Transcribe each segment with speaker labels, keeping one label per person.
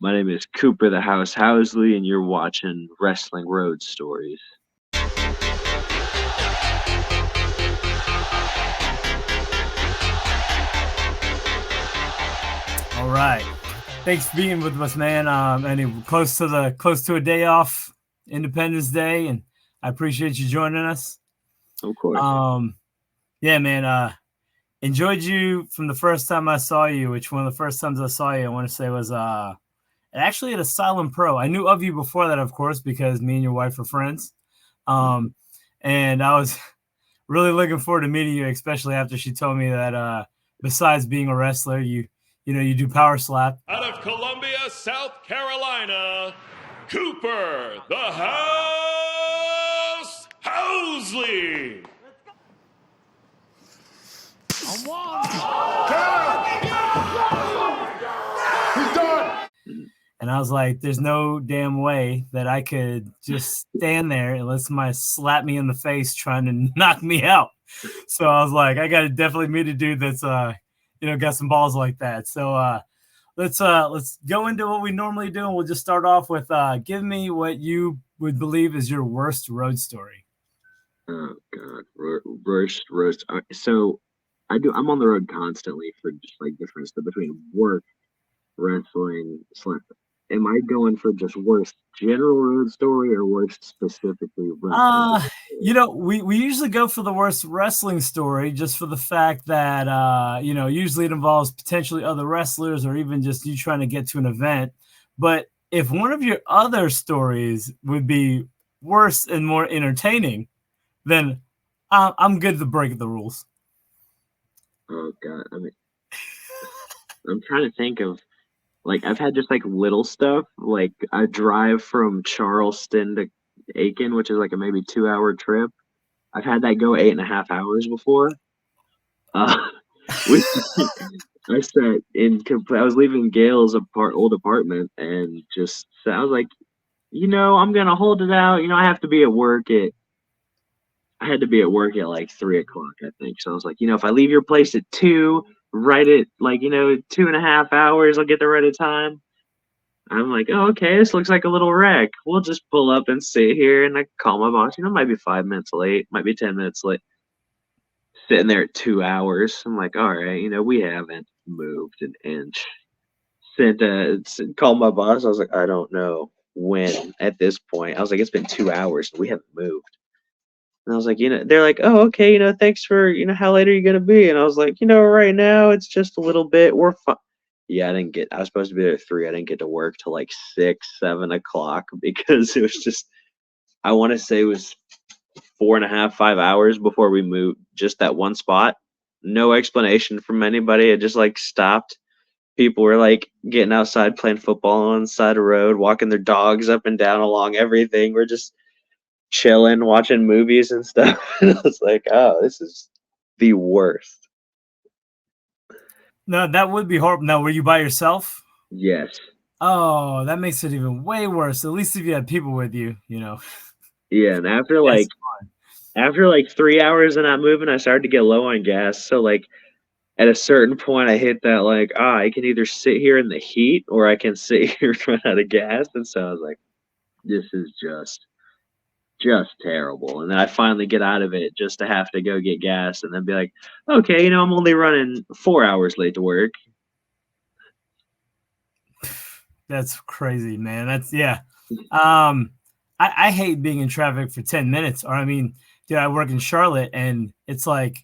Speaker 1: My name is Cooper the House Housley, and you're watching Wrestling Road Stories.
Speaker 2: All right. Thanks for being with us, man. And close to a day off, Independence Day, and I appreciate you joining us.
Speaker 1: Of course.
Speaker 2: Yeah, man. Enjoyed you from the first time I saw you, which one of the first times I saw you, I want to say was actually at Asylum Pro. I knew of you before that, of course, because me and your wife are friends. And I was really looking forward to meeting you, especially after she told me that besides being a wrestler, you do power slap.
Speaker 3: Out of Columbia, South Carolina, Cooper the House Housley.
Speaker 4: I'm one. He's done.
Speaker 2: And I was like, there's no damn way that I could just stand there and let somebody slap me in the face trying to knock me out. So I was like, I got to definitely meet a dude that's, got some balls like that. So let's go into what we normally do. And we'll just start off with give me what you would believe is your worst road story.
Speaker 1: Oh, God. Worst roast. So I'm on the road constantly for just like different stuff between work, wrestling, slap. Am I going for just worst general road story or worst specifically wrestling?
Speaker 2: We usually go for the worst wrestling story just for the fact that, usually it involves potentially other wrestlers or even just you trying to get to an event. But if one of your other stories would be worse and more entertaining, then I'm good to break the rules.
Speaker 1: Oh, God. I mean, I'm trying to think of, like, I've had just like little stuff. Like, I drive from Charleston to Aiken, which is like a maybe 2 hour trip. I've had that go 8.5 hours before. We, I sat in. I was leaving Gail's old apartment, and I was like, I'm gonna hold it out. I have to be at work at. I had to be at work at like 3 o'clock, I think. So I was like, if I leave your place at 2, right at like 2.5 hours, I'll get there right at time. I'm like, oh, okay, this looks like a little wreck. We'll just pull up and sit here, and I call my boss. Might be 5 minutes late, might be 10 minutes late. Sitting there at 2 hours, I'm like, all right, we haven't moved an inch. Called my boss. I was like, I don't know when. At this point, I was like, it's been 2 hours and we haven't moved. And I was like, they're like, oh, okay, thanks for, how late are you gonna be? And I was like, right now it's just a little bit. We're fine. Yeah, I was supposed to be there at 3. I didn't get to work till like 6, 7 o'clock because it was just, I want to say it was 4.5, 5 hours before we moved just that one spot. No explanation from anybody. It just like stopped. People were like getting outside playing football on the side of the road, walking their dogs up and down along everything. We're just chilling, watching movies and stuff. And I was like, oh, this is the worst.
Speaker 2: No, that would be horrible. Now, were you by yourself?
Speaker 1: Yes.
Speaker 2: Oh, that makes it even way worse. At least if you had people with you,
Speaker 1: Yeah, and after 3 hours of not moving, I started to get low on gas. So like at a certain point, I hit that like, I can either sit here in the heat or I can sit here and run out of gas. And so I was like, this is just terrible. And then I finally get out of it just to have to go get gas and then be like, okay, I'm only running 4 hours late to work.
Speaker 2: That's crazy, man. Yeah. I hate being in traffic for 10 minutes. Or dude, I work in Charlotte and it's like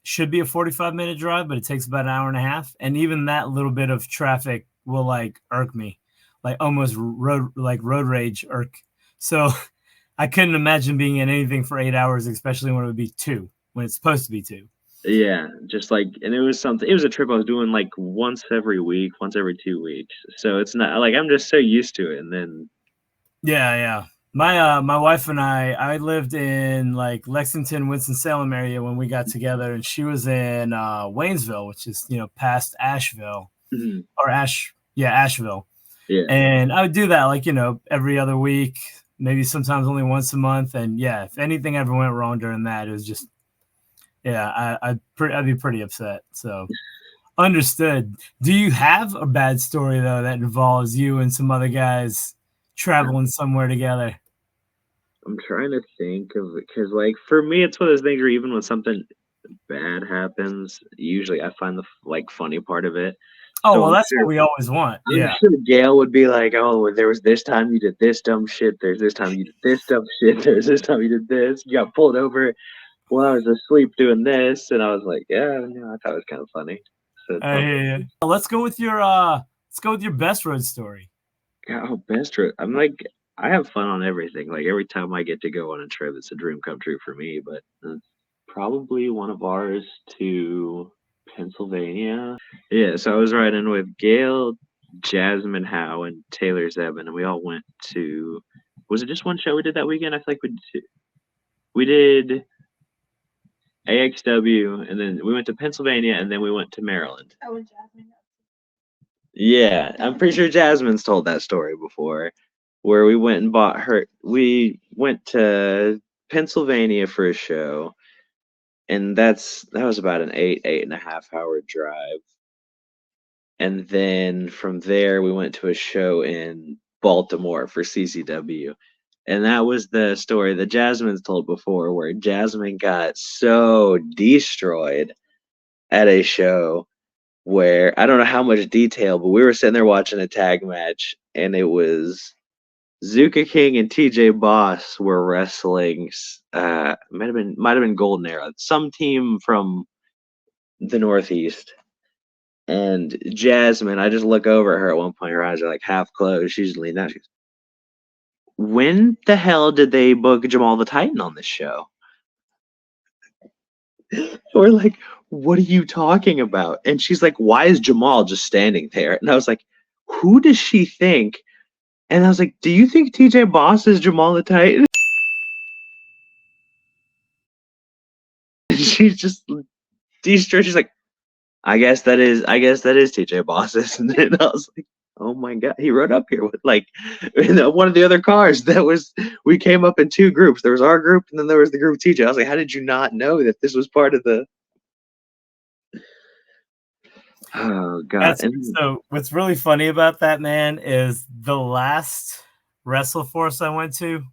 Speaker 2: should be a 45-minute drive, but it takes about an hour and a half. And even that little bit of traffic will like irk me, like almost road rage irk. So I couldn't imagine being in anything for 8 hours, especially when it would be 2, when it's supposed to be 2.
Speaker 1: Yeah, just like, and it was a trip I was doing like once every week, once every 2 weeks. So it's not like I'm just so used to it. And then,
Speaker 2: yeah. My wife and I lived in like Lexington, Winston-Salem area when we got together, and she was in Waynesville, which is, past Asheville or Asheville.
Speaker 1: Yeah.
Speaker 2: And I would do that like, every other week, maybe sometimes only once a month. And yeah, if anything ever went wrong during that, it was just, yeah, I'd be pretty upset. So, Understood. Do you have a bad story though that involves you and some other guys traveling somewhere together?
Speaker 1: I'm trying to think of it because, like, for me, it's one of those things where even when something bad happens, usually I find the like funny part of it.
Speaker 2: Oh,
Speaker 1: So
Speaker 2: well,
Speaker 1: I'm
Speaker 2: that's
Speaker 1: sure
Speaker 2: what we always want.
Speaker 1: I'm
Speaker 2: Yeah.
Speaker 1: sure Gail would be like, "Oh, well, there was this time you did this dumb shit. There's this time you did this dumb shit. There's this time you did this. You got pulled over while I was asleep doing this." And I was like, "Yeah, I thought it was kind of funny." So it's
Speaker 2: I
Speaker 1: all
Speaker 2: hear you. Let's go with your best road story.
Speaker 1: yeah, oh, best trip. I'm like, I have fun on everything. Like every time I get to go on a trip, it's a dream come true for me. But probably one of ours to Pennsylvania. Yeah, so I was riding with Gail, Jasmine Howe, and Taylor Zebin, and we all went to. Was it just one show we did that weekend? I feel like we did AXW, and then we went to Pennsylvania, and then we went to Maryland.
Speaker 5: Oh, and Jasmine.
Speaker 1: Yeah, I'm pretty sure Jasmine's told that story before, where we went and bought her. We went to Pennsylvania for a show, and that was about an 8.5 hour drive. And then from there, we went to a show in Baltimore for CCW. And that was the story that Jasmine's told before, where Jasmine got so destroyed at a show where I don't know how much detail, but we were sitting there watching a tag match, and it was Zuka King and TJ Boss were wrestling. Might have been Golden Era, some team from the Northeast. And Jasmine, I just look over at her at one point. Her eyes are like half closed. She's leaning out. She goes, "When the hell did they book Jamal the Titan on this show?" We're like, "What are you talking about?" And she's like, "Why is Jamal just standing there?" And I was like, "Who does she think?" And I was like, "Do you think TJ Boss is Jamal the Titan?" And she's just destroyed. She's like, I guess that is TJ Boss's." And then I was like, "Oh my god, he rode up here with like in one of the other cars." We came up in two groups. There was our group, and then there was the group TJ. I was like, "How did you not know that this was part of the?" Oh god,
Speaker 2: That's
Speaker 1: and
Speaker 2: so what's really funny about that, man, is the last WrestleForce I went to,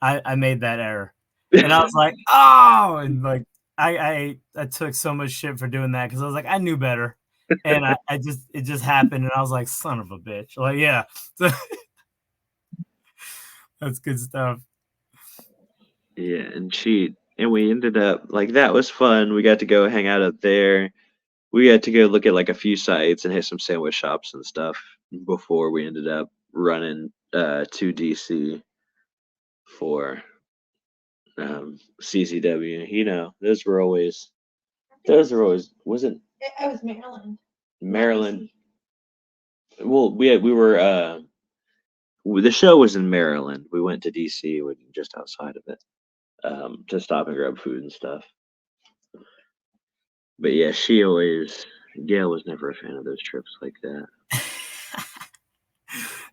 Speaker 2: I made that error. And I was like, oh, and like I took so much shit for doing that because I was like, I knew better. And it just happened, and I was like, son of a bitch. Like, yeah. So, that's good stuff.
Speaker 1: yeah, and we ended up like that was fun. We got to go hang out up there. We got to go look at like a few sites and hit some sandwich shops and stuff before we ended up running to DC for CCW. Those were always wasn't
Speaker 5: It was Maryland.
Speaker 1: Maryland. Well, we were the show was in Maryland. We went to DC, just outside of it, to stop and grab food and stuff. But yeah, Gail was never a fan of those trips like that.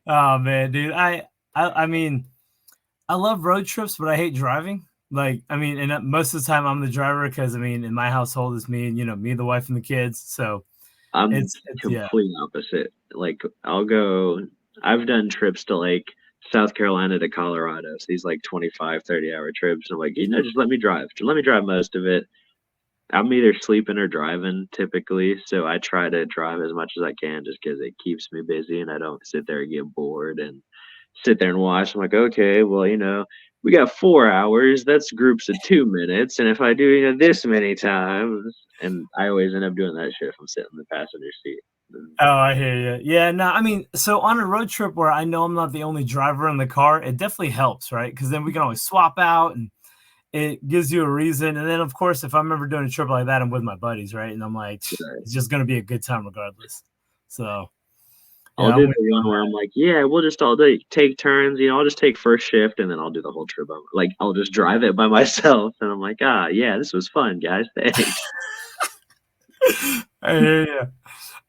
Speaker 2: Oh man, dude. I mean, I love road trips, but I hate driving. Like, I mean, and most of the time I'm the driver because I mean, in my household it's me and me, the wife, and the kids. So
Speaker 1: I'm
Speaker 2: it's yeah.
Speaker 1: complete opposite. Like I've done trips to like South Carolina to Colorado. So these like 25, 30 hour trips. And I'm like, just let me drive. Just let me drive most of it. I'm either sleeping or driving typically. So I try to drive as much as I can just because it keeps me busy and I don't sit there and get bored and sit there and watch. I'm like, okay, well, we got 4 hours. That's groups of 2 minutes. And if I do, this many times, and I always end up doing that shit if I'm sitting in the passenger seat.
Speaker 2: Oh, I hear you. Yeah, no, I mean, so on a road trip where I know I'm not the only driver in the car, it definitely helps, right? Because then we can always swap out and it gives you a reason. And then, of course, if I'm ever doing a trip like that, I'm with my buddies, right? And I'm like, it's just going to be a good time regardless. So,
Speaker 1: I'll do the one where I'm like, yeah, we'll just all take turns. I'll just take first shift and then I'll do the whole trip. Like, I'll just drive it by myself. And I'm like, yeah, this was fun, guys. Thanks.
Speaker 2: I hear you.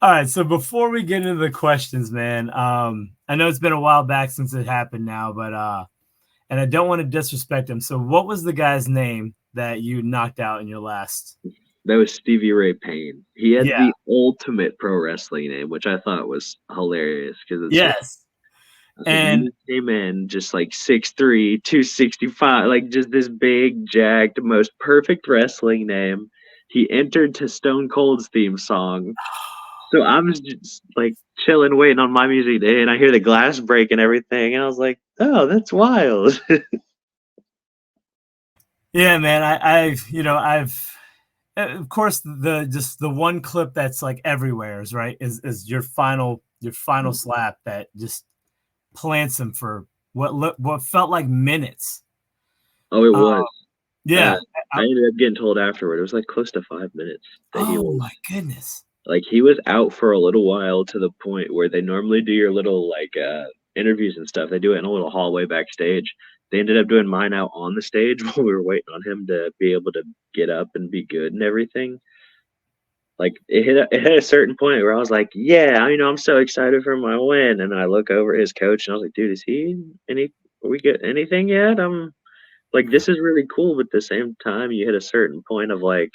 Speaker 2: All right, so before we get into the questions, man, I know it's been a while back since it happened now, but and I don't want to disrespect him. So what was the guy's name that you knocked out in your last
Speaker 1: That was Stevie Ray Payne. He had
Speaker 2: Yeah.
Speaker 1: the ultimate pro wrestling name, which I thought was hilarious because it's like
Speaker 2: Yes.
Speaker 1: I was like,
Speaker 2: And
Speaker 1: you came in just like 6'3", 265, like just this big, jacked, most perfect wrestling name. He entered to Stone Cold's theme song. So I'm just like chilling, waiting on my music to hit, and I hear the glass break and everything, and I was like, oh, that's wild.
Speaker 2: yeah, man, I've of course the one clip that's like everywhere is right is your final slap that just plants him for what felt like minutes.
Speaker 1: Oh, it
Speaker 2: Uh,
Speaker 1: was.
Speaker 2: yeah.
Speaker 1: I ended up getting told afterward. It was like close to 5 minutes that he
Speaker 2: Oh
Speaker 1: was
Speaker 2: my goodness.
Speaker 1: like he was out for a little while to the point where they normally do your little like interviews and stuff. They do it in a little hallway backstage. They ended up doing mine out on the stage while we were waiting on him to be able to get up and be good and everything. Like it hit a certain point where I was like, yeah, I'm so excited for my win. And then I look over at his coach and I was like, dude, is he any? Are we get anything yet? I'm like, this is really cool, but at the same time, you hit a certain point of like,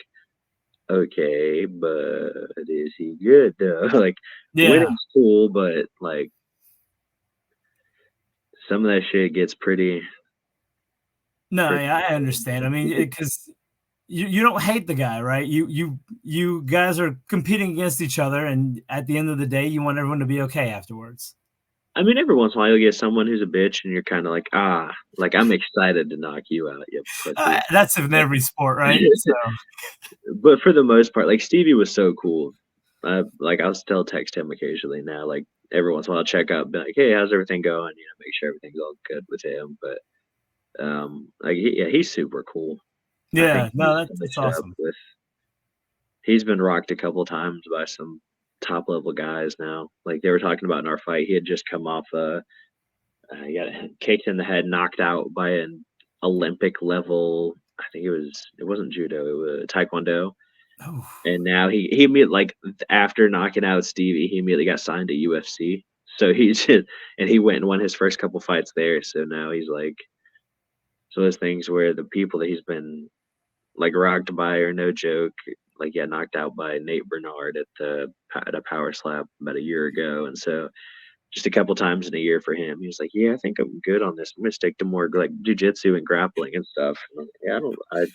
Speaker 1: okay, but is he good though? Like,
Speaker 2: Yeah.
Speaker 1: winning's cool, but like some of that shit gets pretty.
Speaker 2: No,
Speaker 1: pretty
Speaker 2: yeah, I understand. I mean, because you don't hate the guy, right? You guys are competing against each other, and at the end of the day, you want everyone to be okay afterwards.
Speaker 1: I mean, every once in a while, you'll get someone who's a bitch, and you're kind of like, like I'm excited to knock you out, you pussy.
Speaker 2: That's in every sport, right? So
Speaker 1: But for the most part, like Stevie was so cool. Like I'll still text him occasionally now. Like every once in a while, I'll check up, be like, "Hey, how's everything going?" Make sure everything's all good with him. But like yeah, he's super cool. I think
Speaker 2: yeah,
Speaker 1: he's
Speaker 2: no, that's
Speaker 1: finished up
Speaker 2: awesome.
Speaker 1: with. He's been rocked a couple times by some top level guys now. Like they were talking about in our fight, he had just come off he got kicked in the head, knocked out by an Olympic level. I think it wasn't judo, it was taekwondo.
Speaker 2: Oh,
Speaker 1: And now he immediately like after knocking out Stevie, he immediately got signed to UFC. So he just and he went and won his first couple fights there. So now he's like so those things where the people that he's been like rocked by are no joke. Like he got knocked out by Nate Bernard at a power slap about a year ago, and so just a couple times in a year for him, he was like, "Yeah, I think I'm good on this. I'm gonna stick to more like jujitsu and grappling and stuff." And I'm like, yeah,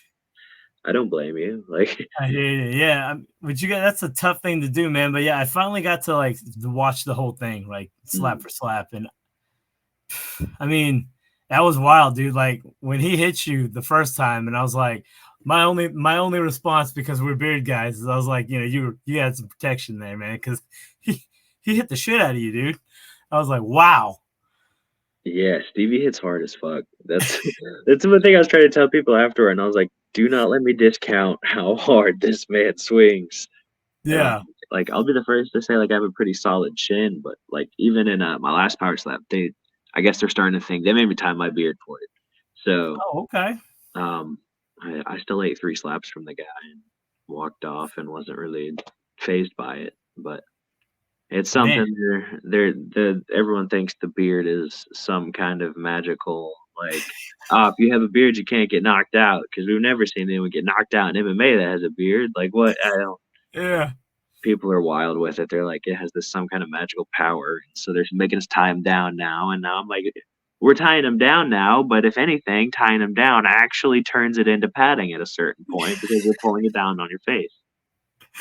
Speaker 1: I don't blame you. Like,
Speaker 2: I hear you. Yeah, but you got that's a tough thing to do, man. But yeah, I finally got to like to watch the whole thing, like slap
Speaker 1: mm,
Speaker 2: for slap, and I mean that was wild, dude. Like when he hit you the first time, and I was like, my only response because we're beard guys is I was like, you had some protection there, man, because he he hit the shit out of you, dude. I was like, wow.
Speaker 1: yeah, Stevie hits hard as fuck. That's that's the thing I was trying to tell people afterward, and I was like, do not let me discount how hard this man swings. Um,
Speaker 2: Yeah.
Speaker 1: like I'll be the first to say like I have a pretty solid chin, but like even in my last power slap, I guess they're starting to think they made me tie my beard for it. So
Speaker 2: Oh, okay.
Speaker 1: um, I still ate 3 slaps from the guy and walked off and wasn't really phased by it, but it's
Speaker 2: Man.
Speaker 1: something everyone thinks the beard is some kind of magical like if you have a beard you can't get knocked out because we've never seen anyone get knocked out in MMA that has a beard. Like what? I don't.
Speaker 2: Yeah.
Speaker 1: People are wild with it. They're like it has this some kind of magical power. So they're making us tie him down now, and now I'm like, we're tying him down now, but if anything, tying him down actually turns it into padding at a certain point because you're pulling it down on your face.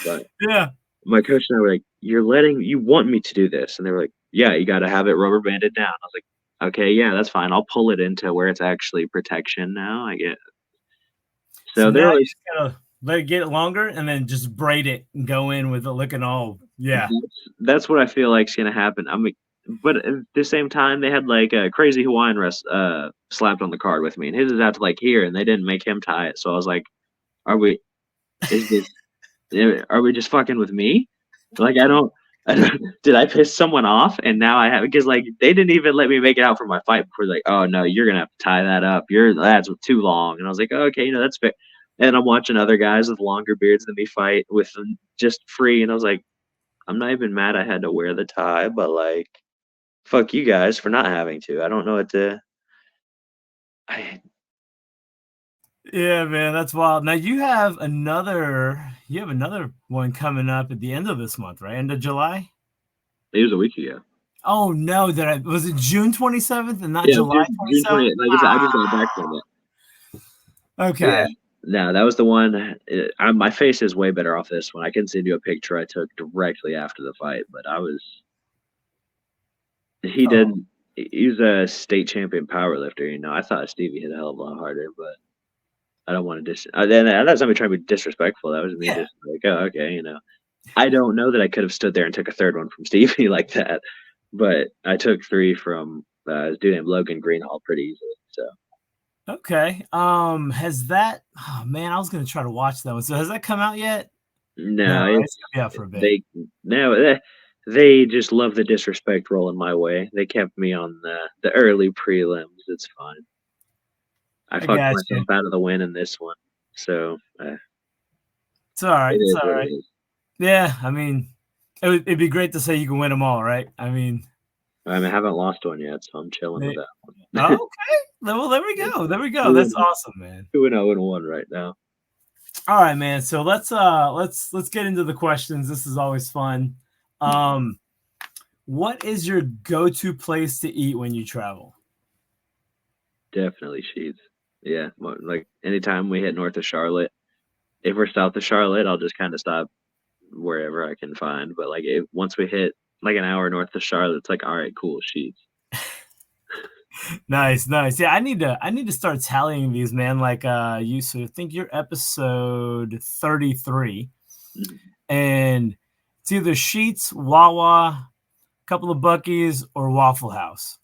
Speaker 1: But
Speaker 2: Yeah.
Speaker 1: my coach and I were like, you want me to do this?" And they were like, "Yeah, you got to have it rubber banded down." I was like, "Okay, yeah, that's fine. I'll pull it into where it's actually protection now." I get
Speaker 2: So
Speaker 1: so they're
Speaker 2: now you
Speaker 1: always
Speaker 2: just gotta let it get longer and then just braid it and go in with it looking all yeah.
Speaker 1: that's what I feel like's gonna happen. I'm like, but at the same time, they had like a crazy Hawaiian slapped on the card with me, and his is out to like here, and they didn't make him tie it. So I was like, "Are we? Is this? Are we just fucking with me? Like I don't did I piss someone off and now I have because like they didn't even let me make it out for my fight before like, oh no, you're gonna have to tie that up. That's too long. And I was like, oh, okay, that's fair. And I'm watching other guys with longer beards than me fight with them just free, and I was like, I'm not even mad I had to wear the tie, but like, fuck you guys for not having to. I don't know what to. I
Speaker 2: Yeah, man, that's wild. Now you have another one coming up at the end of this month, right? End of July?
Speaker 1: It was a week ago.
Speaker 2: Oh no, was it June 27th and not
Speaker 1: Yeah,
Speaker 2: July
Speaker 1: June
Speaker 2: 27th?
Speaker 1: 20th. Like I said, I just got back from it. Yeah.
Speaker 2: Okay.
Speaker 1: No, that was the one. My face is way better off this one. I can send you a picture I took directly after the fight, but he
Speaker 2: Oh,
Speaker 1: did. He's a state champion powerlifter. I thought Stevie hit a hell of a lot harder, but I don't want to then that's not me trying to be disrespectful. That was me
Speaker 2: yeah.
Speaker 1: just like, oh, okay. I don't know that I could have stood there and took a third one from Stevie like that, but I took 3 from a dude named Logan Greenhall pretty easily. So
Speaker 2: Okay. Has that oh man, I was gonna try to watch that one. So has that come out yet? No,
Speaker 1: no,
Speaker 2: right?
Speaker 1: it's
Speaker 2: It's gonna be out for a bit.
Speaker 1: they just love the disrespect rolling my way. They kept me on the early prelims. It's fine. I
Speaker 2: I
Speaker 1: fucked
Speaker 2: got you.
Speaker 1: myself out of the win in this one, so
Speaker 2: It's all right.
Speaker 1: it
Speaker 2: It's
Speaker 1: is
Speaker 2: all
Speaker 1: what it
Speaker 2: right.
Speaker 1: is.
Speaker 2: Yeah, I mean, it'd be great to say you can win them all, right? I mean,
Speaker 1: I haven't lost one yet, so I'm chilling with
Speaker 2: they,
Speaker 1: that
Speaker 2: oh,
Speaker 1: one.
Speaker 2: okay. Well, there we go. There we go.
Speaker 1: Two
Speaker 2: That's
Speaker 1: and
Speaker 2: awesome, man.
Speaker 1: 2-0-1 right now.
Speaker 2: All right, man. So let's get into the questions. This is always fun. What is your go-to place to eat when you travel?
Speaker 1: Definitely Sheets. Yeah, like anytime we hit north of Charlotte, if we're south of Charlotte, I'll just kind of stop wherever I can find. But like once we hit like an hour north of Charlotte, it's like all right, cool, Sheets.
Speaker 2: Nice, nice. Yeah, I need to start tallying these, man. Like I think you're episode 33,
Speaker 1: Mhm.
Speaker 2: and it's either Sheets, Wawa, couple of Bucky's, or Waffle House.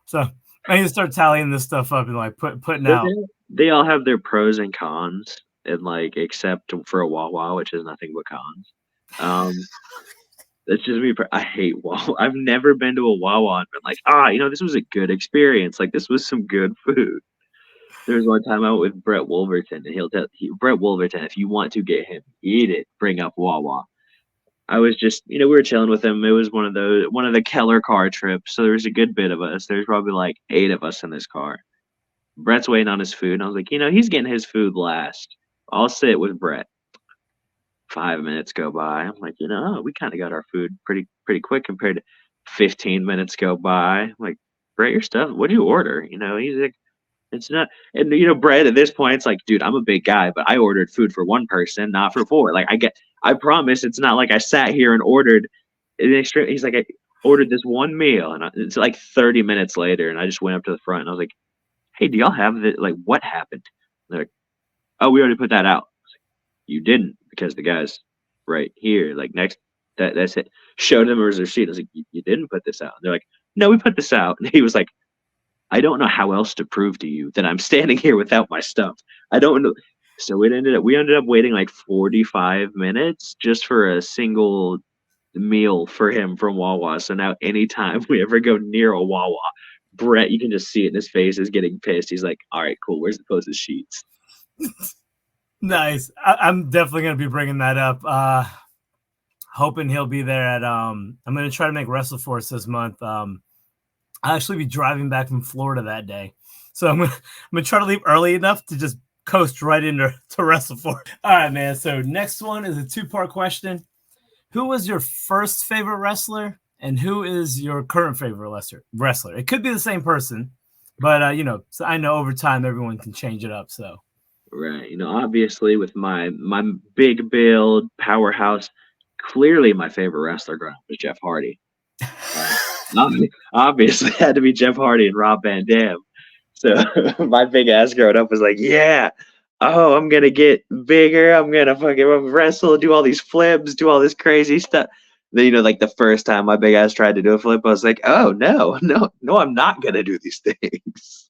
Speaker 2: So I need to start tallying this stuff up and like putting out.
Speaker 1: They all have their pros and cons, and like except for a Wawa, which is nothing but cons. Um, That's just me. I hate Wawa. I've never been to a Wawa and been like, this was a good experience. Like this was some good food. There was one time I went with Brett Wolverton, and Brett Wolverton, if you want to get him, eat it, bring up Wawa. I was just, we were chilling with him. It was one of the Keller car trips, so there was a good bit of us. There's probably like 8 of us in this car. Brett's waiting on his food, and I was like, he's getting his food last. I'll sit with Brett. 5 minutes go by. I'm like, we kind of got our food pretty quick compared to 15 minutes go by. I'm like, Brett, your stuff. What do you order? He's like, it's not. And Brett at this point, it's like, dude, I'm a big guy, but I ordered food for one person, not for 4. Like, I promise, it's not like I sat here and ordered. He's like, I ordered this one meal, and it's like 30 minutes later, and I just went up to the front and I was like, hey, do y'all have the like what happened? They're like, oh, we already put that out. You didn't because the guy's right here, like next. That's it. Showed him his receipt. I was like, you didn't put this out. And they're like, no, we put this out. And he was like, I don't know how else to prove to you that I'm standing here without my stuff. I don't know. So we ended up waiting like 45 minutes just for a single meal for him from Wawa. So now anytime we ever go near a Wawa, Brett, you can just see it in his face, is getting pissed. He's like, all right, cool. Where's the closest Sheets?
Speaker 2: Nice. I'm definitely gonna be bringing that up. Hoping he'll be there at. I'm gonna try to make WrestleForce this month. I'll actually be driving back from Florida that day, so I'm gonna try to leave early enough to just coast right into WrestleForce. All right, man. So next one is a 2-part question. Who was your first favorite wrestler, and who is your current favorite wrestler? It could be the same person, but so I know over time everyone can change it up. So
Speaker 1: Right. Obviously with my big build powerhouse, clearly my favorite wrestler growing up was Jeff Hardy. Obviously had to be Jeff Hardy and Rob Van Dam. So my big ass growing up was like, yeah, I'm gonna get bigger. I'm gonna fucking wrestle, do all these flips, do all this crazy stuff. Then like the first time my big ass tried to do a flip, I was like, oh no, I'm not gonna do these things.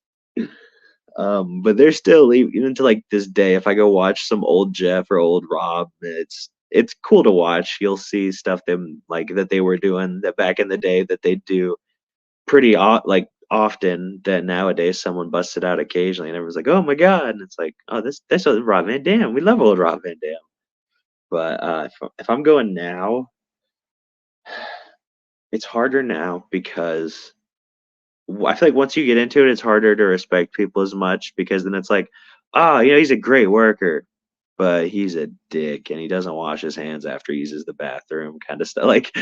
Speaker 1: But they're still even to like this day. If I go watch some old Jeff or old Rob, it's cool to watch. You'll see stuff them like that they were doing that back in the day that they do pretty like often. That nowadays someone busts it out occasionally, and everyone's like, "Oh my god!" And it's like, "Oh, that's old Rob Van Dam. We love old Rob Van Dam." But if I'm going now, it's harder now because I feel like once you get into it, it's harder to respect people as much because then it's like, oh, he's a great worker, but he's a dick and he doesn't wash his hands after he uses the bathroom, kind of stuff. Like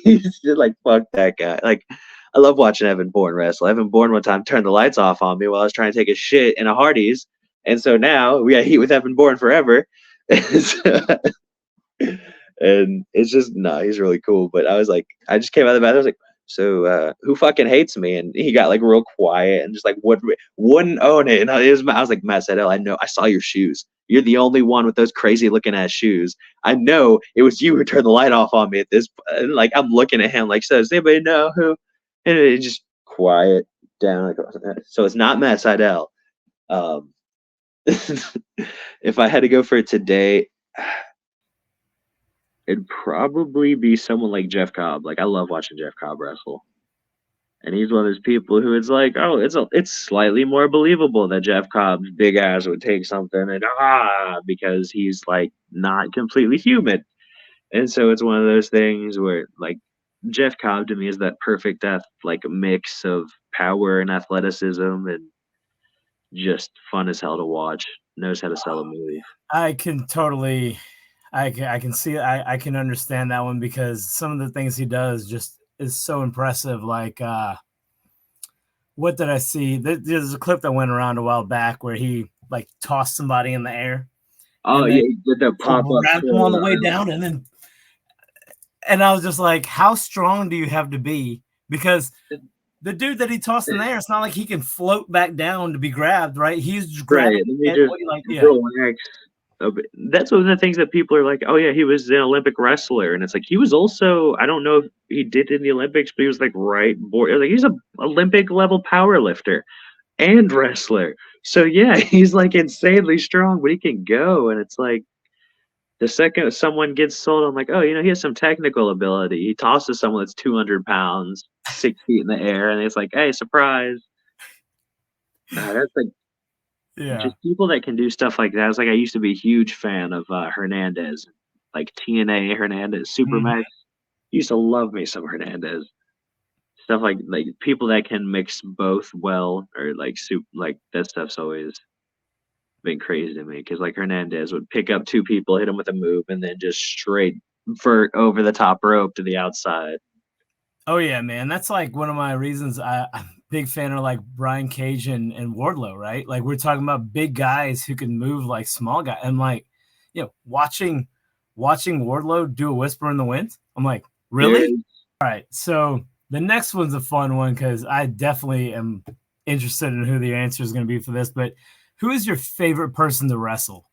Speaker 1: he's just like fuck that guy. Like I love watching Evan Bourne wrestle. Evan Bourne one time turned the lights off on me while I was trying to take a shit in a Hardee's, and so now we got heat with Evan Bourne forever. And it's just he's really cool. But I was like, I just came out of the bathroom. I was like, so who fucking hates me? And he got like real quiet and just like wouldn't own it. And I was like, Matt Sydal, I know, I saw your shoes. You're the only one with those crazy looking ass shoes. I know it was you who turned the light off on me at this. And like I'm looking at him like, so does anybody know who? And it just quiet down. So it's not Matt Sydal. If I had to go for it today, it'd probably be someone like Jeff Cobb. Like I love watching Jeff Cobb wrestle, and he's one of those people who it's like, oh, it's slightly more believable that Jeff Cobb's big ass would take something and because he's like not completely human, and so it's one of those things where like Jeff Cobb to me is that perfect like mix of power and athleticism and just fun as hell to watch. Knows how to sell a movie.
Speaker 2: I can totally, I can see, I can understand that one because some of the things he does just is so impressive. Like, what did I see? There's a clip that went around a while back where he like tossed somebody in the air.
Speaker 1: Oh yeah, with the pop up,
Speaker 2: grabbed him on the way down, and I was just like, how strong do you have to be? Because the dude that he tossed in the air, it's not like he can float back down to be grabbed, right? He's just grabbing.
Speaker 1: Relax. That's one of the things that people are like, oh yeah, he was an Olympic wrestler, and it's like he was also, I don't know if he did in the Olympics, but he was like like he's a Olympic level power lifter and wrestler. So yeah, he's like insanely strong, but he can go, and it's like the second someone gets sold, I'm like, oh, he has some technical ability. He tosses someone that's 200 pounds, 6 feet in the air, and it's like, hey, surprise. That's like, just people that can do stuff like that. It's like I used to be a huge fan of Hernandez, like TNA Hernandez, Supermax. Used to love me some Hernandez. Stuff like people that can mix both well, or like that stuff's always been crazy to me because like Hernandez would pick up two people, hit them with a move, and then just straight vert over the top rope to the outside.
Speaker 2: Oh yeah, man, that's like one of my reasons I'm a big fan of like Brian Cage and Wardlow, right? Like we're talking about big guys who can move like small guys, and like watching Wardlow do a whisper in the wind, I'm like, really? All right, so the next one's a fun one because I definitely am interested in who the answer is going to be for this, but who is your favorite person to wrestle?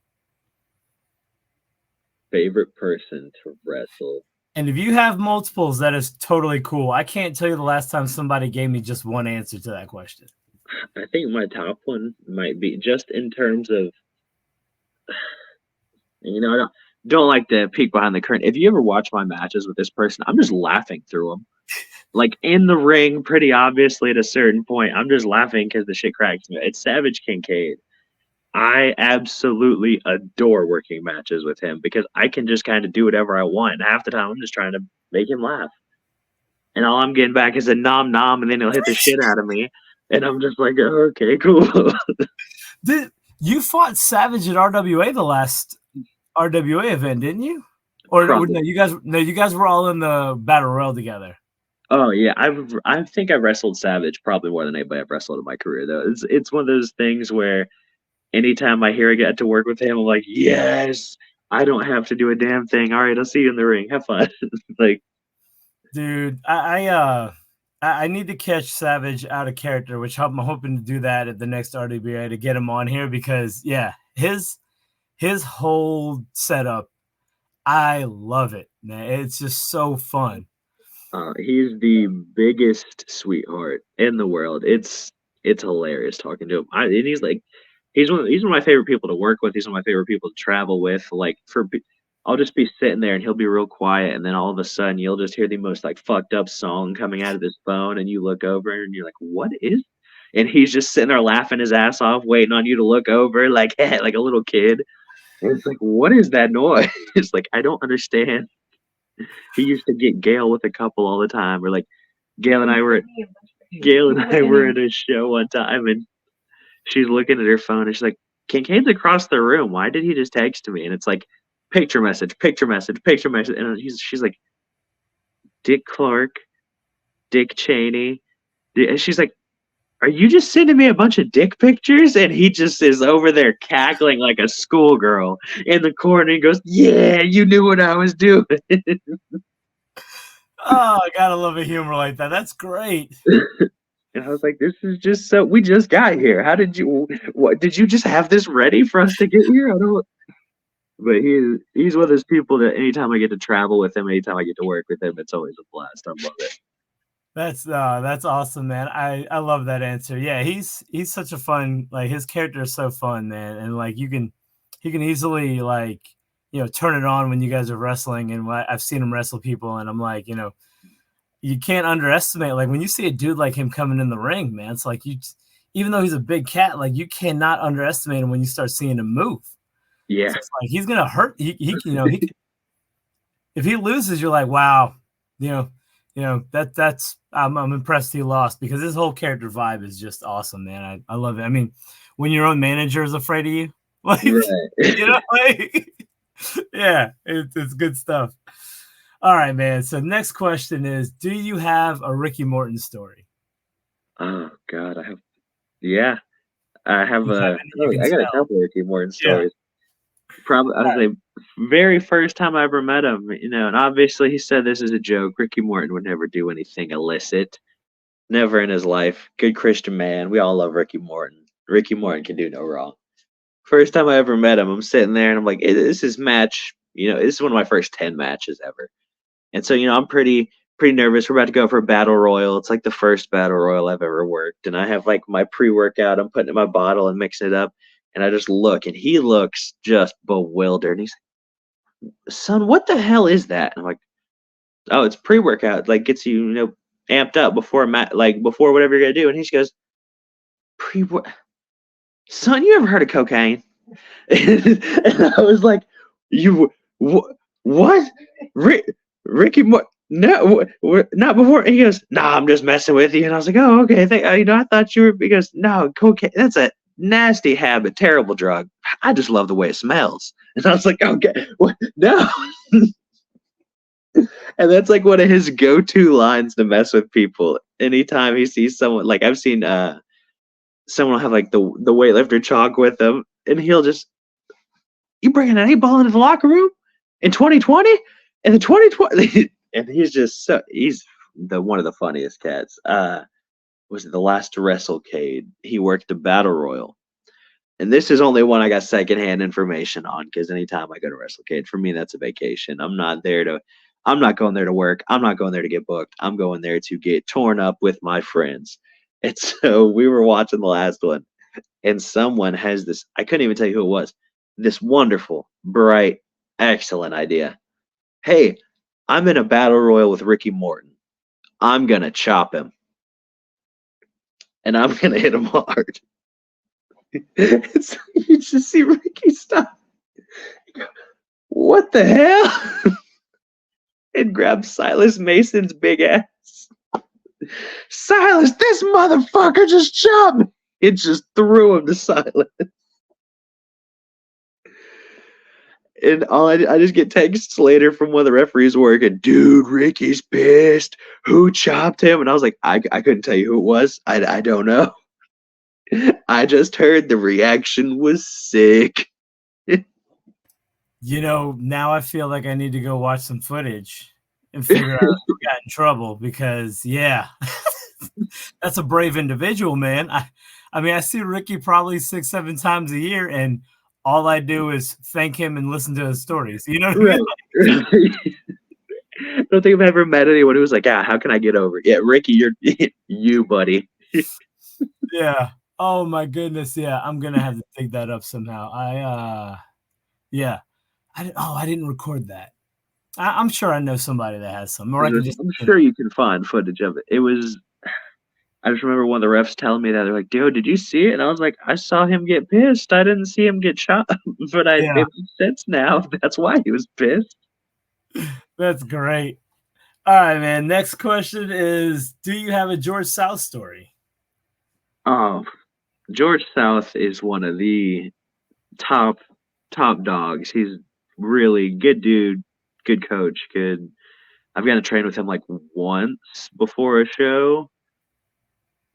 Speaker 1: Favorite person to wrestle.
Speaker 2: And if you have multiples, that is totally cool. I can't tell you the last time somebody gave me just one answer to that question.
Speaker 1: I think my top one might be just in terms of, I don't like to peek behind the curtain. If you ever watch my matches with this person, I'm just laughing through them. Like in the ring, pretty obviously at a certain point, I'm just laughing because the shit cracks me. It's Savage Kincaid. I absolutely adore working matches with him because I can just kind of do whatever I want. And half the time, I'm just trying to make him laugh. And all I'm getting back is a nom nom, and then he'll hit the shit out of me. And I'm just like, oh, okay, cool.
Speaker 2: You fought Savage at RWA the last RWA event, didn't you? Or no, you guys were all in the Battle Royal together.
Speaker 1: Oh yeah, I think I've wrestled Savage probably more than anybody I've wrestled in my career though. It's one of those things where anytime I hear I get to work with him, I'm like, yes, I don't have to do a damn thing. All right, I'll see you in the ring. Have fun. Like,
Speaker 2: dude, I need to catch Savage out of character, which I'm hoping to do that at the next RWA to get him on here because his whole setup, I love it, man. It's just so fun.
Speaker 1: He's the biggest sweetheart in the world. It's hilarious talking to him. And he's like, he's one of my favorite people to work with. He's one of my favorite people to travel with. Like I'll just be sitting there and he'll be real quiet, and then all of a sudden you'll just hear the most like fucked up song coming out of his phone, and you look over and you're like, what is? And he's just sitting there laughing his ass off, waiting on you to look over, like like a little kid. And it's like, what is that noise? It's like, I don't understand. He used to get Gail with a couple all the time, or like Gail and I were at a show one time, and she's looking at her phone and she's like, Kincaid's across the room. Why did he just text me? And it's like picture message, picture message, picture message. And she's like, Dick Clark, Dick Cheney. And she's like, are you just sending me a bunch of dick pictures? And he just is over there cackling like a schoolgirl in the corner. He goes, yeah, you knew what I was doing.
Speaker 2: Oh, I gotta love a humor like that. That's great.
Speaker 1: And I was like, this is just so, we just got here. How did you, what, did you just have this ready for us to get here? I don't, but he's one of those people that anytime I get to travel with him, anytime I get to work with him, it's always a blast. I love it.
Speaker 2: That's awesome, man. I love that answer. Yeah, he's such a fun, like his character is so fun, man. And like he can easily like, turn it on when you guys are wrestling. And I've seen him wrestle people, and I'm like, you can't underestimate, like when you see a dude like him coming in the ring, man, it's like even though he's a big cat, like you cannot underestimate him when you start seeing him move.
Speaker 1: Yeah.
Speaker 2: So it's like he's gonna hurt. He if he loses, you're like, wow, that's I'm impressed he lost, because his whole character vibe is just awesome, man. I love it. I mean, when your own manager is afraid of you, like
Speaker 1: Right.
Speaker 2: like yeah, it's good stuff. All right, man. So next question is, do you have a Ricky Morton story?
Speaker 1: Oh God, I have. Yeah, I have
Speaker 2: You have any you can
Speaker 1: I got a
Speaker 2: tell?
Speaker 1: couple of Ricky Morton
Speaker 2: Yeah.
Speaker 1: stories. Probably, I was the very first time I ever met him, and obviously he said this is a joke. Ricky Morton would never do anything illicit, never in his life. Good Christian man. We all love Ricky Morton. Ricky Morton can do no wrong. First time I ever met him, I'm sitting there and I'm like, this is match. This is one of my first 10 matches ever. And so, I'm pretty nervous. We're about to go for a battle royal. It's like the first battle royal I've ever worked. And I have like my pre-workout. I'm putting it in my bottle and mixing it up. And I just look, and he looks just bewildered. And he's like, son, what the hell is that? And I'm like, oh, it's pre-workout. Like gets you, amped up before before whatever you're gonna do. And he just goes, pre son, you ever heard of cocaine? And I was like, you what? Ricky no, not before. And he goes, nah, I'm just messing with you. And I was like, oh, okay. I thought you were. He goes, no, cocaine. That's a nasty habit, terrible drug. I just love the way it smells. And I was like, okay, what? No. And that's like one of his go-to lines to mess with people. Anytime he sees someone, like I've seen someone will have like the weightlifter chalk with him, and he'll just, you bringing an 8-ball into the locker room in 2020? In the 2020, and he's one of the funniest cats. Was it the last WrestleCade? He worked a battle royal, and this is only one I got secondhand information on, because anytime I go to WrestleCade, for me that's a vacation. I'm not going there to work. I'm not going there to get booked. I'm going there to get torn up with my friends. And so we were watching the last one, and someone has this, I couldn't even tell you who it was, this wonderful, bright, excellent idea. Hey, I'm in a battle royal with Ricky Morton. I'm going to chop him. And I'm going to hit him hard. So you just see Ricky stop. What the hell? And grab Silas Mason's big ass. Silas, this motherfucker just chopped me. It just threw him to Silas. And I just get texts later from one of the referees working, dude, Ricky's pissed. Who chopped him? And I was like, I couldn't tell you who it was. I don't know. I just heard the reaction was sick.
Speaker 2: Now I feel like I need to go watch some footage and figure out who got in trouble, because yeah, that's a brave individual, man. I mean, I see Ricky probably 6-7 times a year, and all I do is thank him and listen to his stories. You know what I mean?
Speaker 1: I don't think I've ever met anyone who was like, how can I get over it? Yeah, Ricky, you're you, buddy.
Speaker 2: Yeah. Oh my goodness. Yeah. I'm going to have to dig that up somehow. Yeah. I didn't record that. I'm sure I know somebody that has some. Or I can just,
Speaker 1: I'm sure you can find footage of it. I just remember one of the refs telling me that. They're like, dude, did you see it? And I was like, I saw him get pissed. I didn't see him get shot. But it makes sense now. That's why he was pissed.
Speaker 2: That's great. All right, man. Next question is, do you have a George South story?
Speaker 1: Oh, George South is one of the top dogs. He's really good dude, good coach, good. I've got to train with him like once before a show,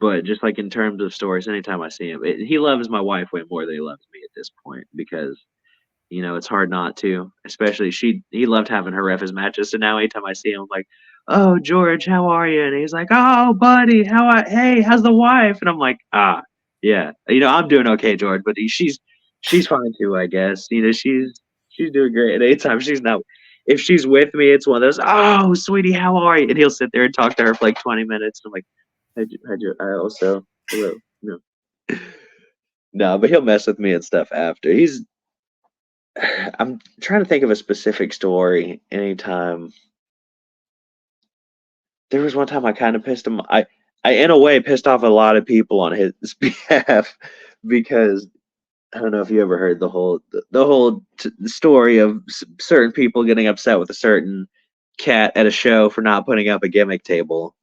Speaker 1: but just like in terms of stories, anytime I see him, he loves my wife way more than he loves me at this point because it's hard not to. Especially he loved having her ref his matches, so now anytime I see him, I'm like, "Oh, George, how are you?" And he's like, "Oh, buddy, hey, how's the wife?" And I'm like, "Ah, yeah, I'm doing okay, George, but she's fine too, I guess. She's doing great. And anytime she's not, if she's with me, it's one of those, "Oh, sweetie, how are you?" And he'll sit there and talk to her for like 20 minutes. I'm like, I also hello, no, no, but he'll mess with me and stuff after. I'm trying to think of a specific story. Anytime there was one time I kind of pissed him. I in a way pissed off a lot of people on his behalf because I don't know if you ever heard the whole story of certain people getting upset with a certain cat at a show for not putting up a gimmick table.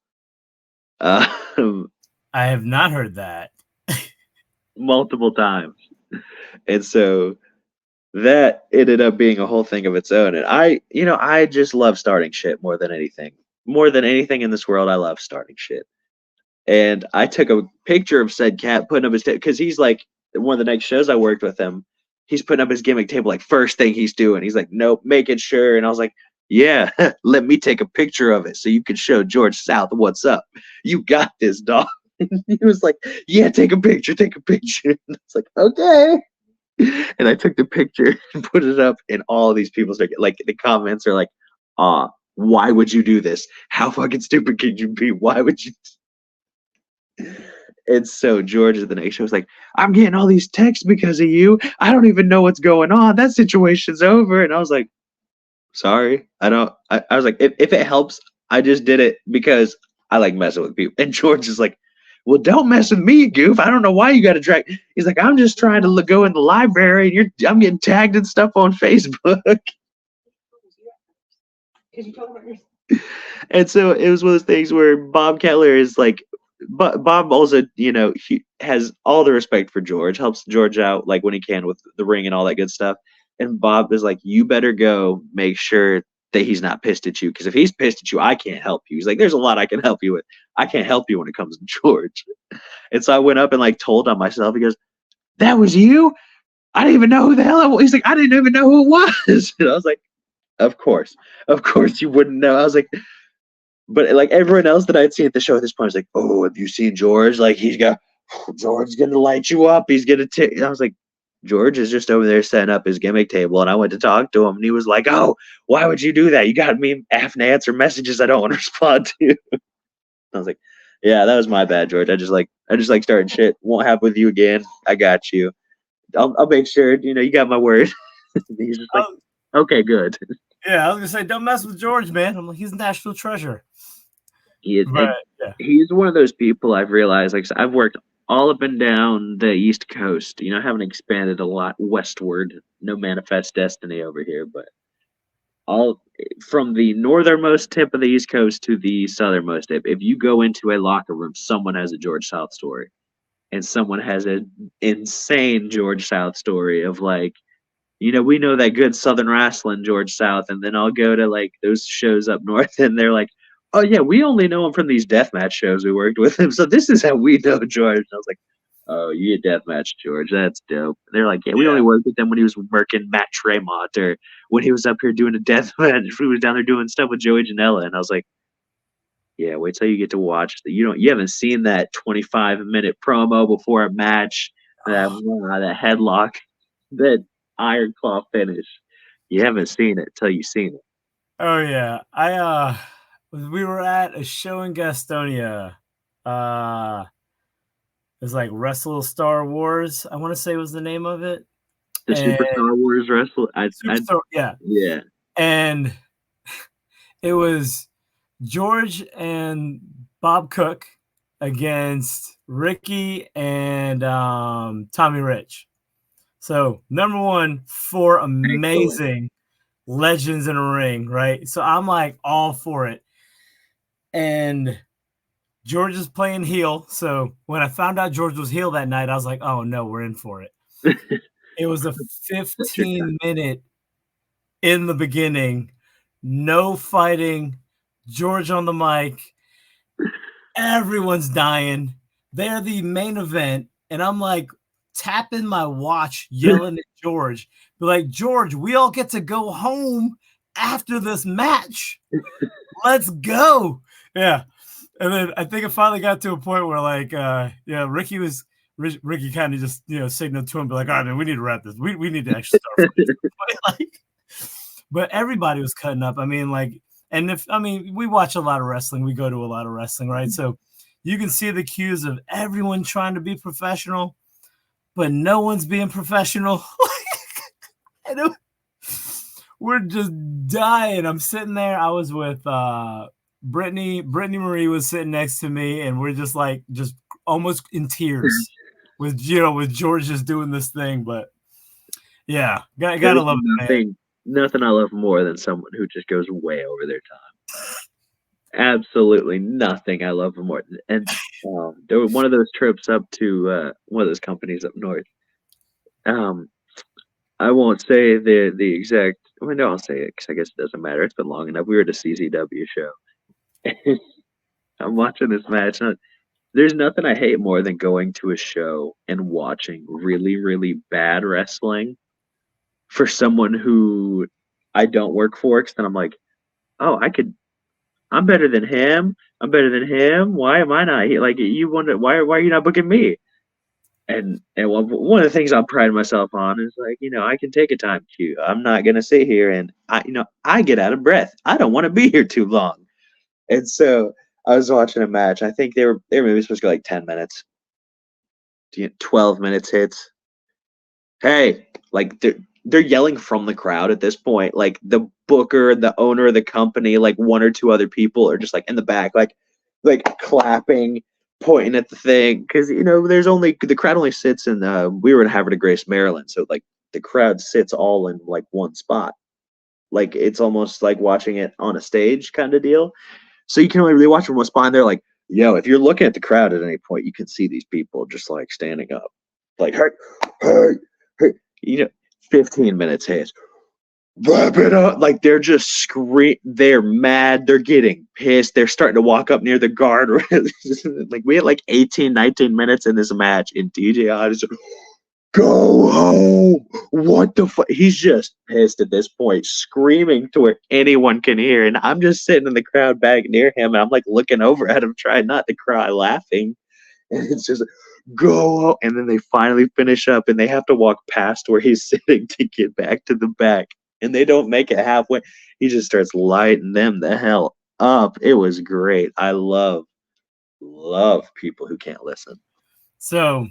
Speaker 1: Um,
Speaker 2: I have not heard that.
Speaker 1: multiple times, and so that ended up being a whole thing of its own. And I just love starting shit more than anything. More than anything in this world, I love starting shit. And I took a picture of said cat putting up his because he's like one of the next shows I worked with him. He's putting up his gimmick table like first thing he's doing. He's like, nope, making sure. And I was like, yeah, let me take a picture of it so you can show George South what's up. You got this, dog. He was like, yeah, take a picture, take a picture. And I was like, okay. And I took the picture and put it up, and all these people start like the comments are like, why would you do this? How fucking stupid could you be? Why would you? And so George at the next show was like, I'm getting all these texts because of you. I don't even know what's going on. That situation's over. And I was like, sorry. I was like, if it helps, I just did it because I like messing with people. And George is like, well, don't mess with me, goof. I don't know why you got to drag. He's like, I'm just trying to go in the library and I'm getting tagged and stuff on Facebook. And so it was one of those things where Bob Kettler is like, but Bob also, he has all the respect for George, helps George out like when he can with the ring and all that good stuff. And Bob is like, you better go make sure that he's not pissed at you. Because if he's pissed at you, I can't help you. He's like, there's a lot I can help you with. I can't help you when it comes to George. And so I went up and like told on myself. He goes, that was you? I didn't even know who the hell it was. He's like, I didn't even know who it was. And I was like, of course you wouldn't know. I was like, but like everyone else that I'd seen at the show at this point was like, oh, have you seen George? Like George's gonna light you up. He's gonna take. I was like, George is just over there setting up his gimmick table, and I went to talk to him, and he was like, oh, why would you do that? You got me having to answer messages I don't want to respond to. I was like, yeah, that was my bad, George. I just like starting shit. Won't happen with you again. I got you. I'll make sure. You got my word. He's just like, okay, good.
Speaker 2: Yeah, I was gonna say, don't mess with George, man. I'm like, he's a national treasure.
Speaker 1: He's one of those people I've realized. Like I've worked all up and down the East Coast. I haven't expanded a lot westward. No manifest destiny over here, but all from the northernmost tip of the East Coast to the southernmost tip. If you go into a locker room, someone has a George South story, and someone has an insane George South story of like, we know that good Southern wrestling, George South, and then I'll go to like those shows up north, and they're like, "Oh yeah, we only know him from these deathmatch shows we worked with him, so this is how we know George." And I was like, "Oh, you a deathmatch George? That's dope." And they're like, "Yeah, we only worked with him when he was working Matt Tremont or when he was up here doing a deathmatch. He was down there doing stuff with Joey Janela." And I was like, "Yeah, wait till you get to watch the. You haven't seen that 25-minute promo before a match, that headlock, that." Iron Claw finish. You haven't seen it till you've seen it.
Speaker 2: Oh yeah, we were at a show in Gastonia. It was like Wrestle Star Wars. I want to say was the name of it.
Speaker 1: The Super Star Wars Wrestle.
Speaker 2: Yeah. And it was George and Bob Cook against Ricky and Tommy Rich. So, number one, 4 amazing legends in a ring, right? So I'm like all for it. And George is playing heel. So when I found out George was heel that night, I was like, oh no, we're in for it. It was a
Speaker 1: What's your time?
Speaker 2: 15-minute in the beginning, no fighting, George on the mic, everyone's dying. They're the main event, and I'm like tapping my watch, yelling at George, be like, George, we all get to go home after this match. Let's go. Yeah. And then I think it finally got to a point where Ricky kind of just signaled to him, be like, all right, man, we need to wrap this. We need to actually start fighting. But everybody was cutting up. I mean, we watch a lot of wrestling. We go to a lot of wrestling, right? So you can see the cues of everyone trying to be professional, but no one's being professional. We're just dying. I'm sitting there. I was with Brittany Marie was sitting next to me, and we're just almost in tears with George just doing this thing. But yeah, gotta love it, man.
Speaker 1: Nothing I love more than someone who just goes way over their time. Absolutely nothing I love more. And there was one of those trips up to one of those companies up north. I won't say the exact. Well, no, I'll say it because I guess it doesn't matter. It's been long enough. We were at a CZW show. I'm watching this match. And there's nothing I hate more than going to a show and watching really, really bad wrestling for someone who I don't work for. Because then I'm like, oh, I'm better than him. I'm better than him. Why am I not here? Like, you wonder why are you not booking me? And one of the things I pride myself on is I can take a time cue. I'm not gonna sit here and I get out of breath. I don't want to be here too long. And so I was watching a match. I think they were maybe supposed to go like 10 minutes. 12 minutes hits. Hey, like they're yelling from the crowd at this point. Like the booker, the owner of the company, like one or two other people are just like in the back, like clapping, pointing at the thing, because there's only the crowd only sits in. We were in Havre de Grace, Maryland, so like the crowd sits all in like one spot. Like it's almost like watching it on a stage kind of deal. So you can only really watch from one spot. And they're like, yo, if you're looking at the crowd at any point, you can see these people just like standing up, like hey, 15 minutes hits. Wrap it up. Like they're just they're mad, they're getting pissed, they're starting to walk up near the guard. Like we had like 18, 19 minutes in this match, and DJ Otis, go home. What the fuck? He's just pissed at this point, screaming to where anyone can hear. And I'm just sitting in the crowd back near him, and I'm like looking over at him, trying not to cry, laughing. And it's just go home. And then they finally finish up, and they have to walk past where he's sitting to get back to the back. And they don't make it halfway. He just starts lighting them the hell up. It was great. I love people who can't listen.
Speaker 2: So